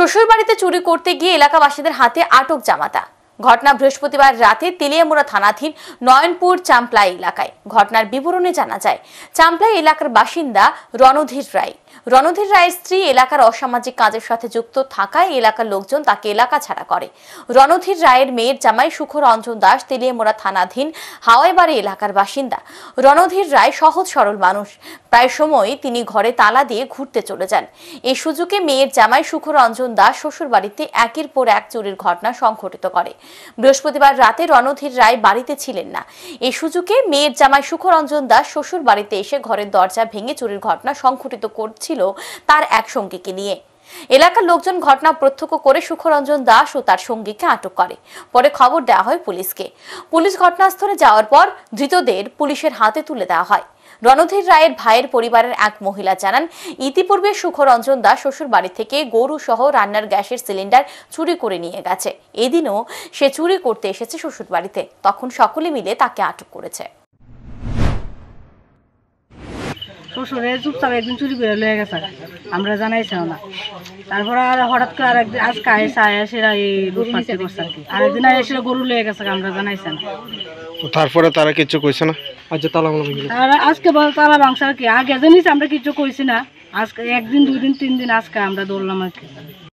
শ্বশুরবাড়িতে চুরি করতে গিয়ে এলাকাবাসীদের হাতে আটক জামাতা। ঘটনা বৃহস্পতিবার রাতে তেলিয়ামুড়া থানাধীন নয়নপুর চাম্পলাই এলাকায়। ঘটনার বিবরণে জানা যায়, চাম্পলাই এলাকার বাসিন্দা রণধীর রায়। রণধীর রায়ের স্ত্রী এলাকার অসামাজিক কাজের সাথে যুক্ত থাকায় এলাকার লোকজন তাকে এলাকা ছাড়া করে। রণধীর রায়ের মেয়ের জামাই সুখরঞ্জন দাস তেলিয়ামুড়া থানাধীন হাওয়াইবাড়ি এলাকার বাসিন্দা। রণধীর রায় সহজ সরল মানুষ। প্রায় সময় তিনি ঘরে তালা দিয়ে ঘুরতে চলে যান। এই সুযোগে মেয়ের জামাই সুখরঞ্জন দাস শ্বশুরবাড়িতে একের পর এক চুরির ঘটনা সংঘটিত করে। বৃহস্পতিবার রাতে রণধীর রায় বাড়িতে ছিলেন না। এই সুযোগে মেয়ের জামাই সুখরঞ্জন দাস শ্বশুর বাড়িতে এসে ঘরের দরজা ভেঙে চুরির ঘটনা সংঘটিত করছিল তার এক সঙ্গীকে নিয়ে। এলাকার লোকজন ঘটনা প্রত্যক্ষ করে সুখরঞ্জন দাস ও তার সঙ্গীকে আটক করে। পরে খবর দেওয়া হয় পুলিশকে। পুলিশ ঘটনাস্থলে যাওয়ার পর ধৃতদের পুলিশের হাতে তুলে দেওয়া হয়। রণধীর রায়ের ভাইয়ের পরিবারের এক মহিলা জানান, ইতিপূর্বে সুখরঞ্জন দাস শ্বশুর বাড়ি থেকে গরু সহ রান্নার গ্যাসের সিলিন্ডার চুরি করে নিয়ে গেছে। এদিনও সে চুরি করতে এসেছে শ্বশুর বাড়িতে। তখন সকলে মিলে তাকে আটক করেছে। শ্বশুরে চুপচাপ একদিন চুরি করে লয়ে গেছে, আমরা জানাইছিলাম না। তারপর আর হঠাৎ করে আরেকদিন আজকে সেরা এই লুটপাটটি করছে আর কি। আরেকদিন এসে গরু লয়ে গেছে, আমরা জানাইছি না। তারপরে তারা কিছু কইছে না? আজকে আজকে তালা ভাঙছে আর কি। আগে জানিস আমরা কিছু কইছি না। আজকে একদিন, দুই দিন, তিন দিন আজকে আমরা দৌড়লাম আর কি।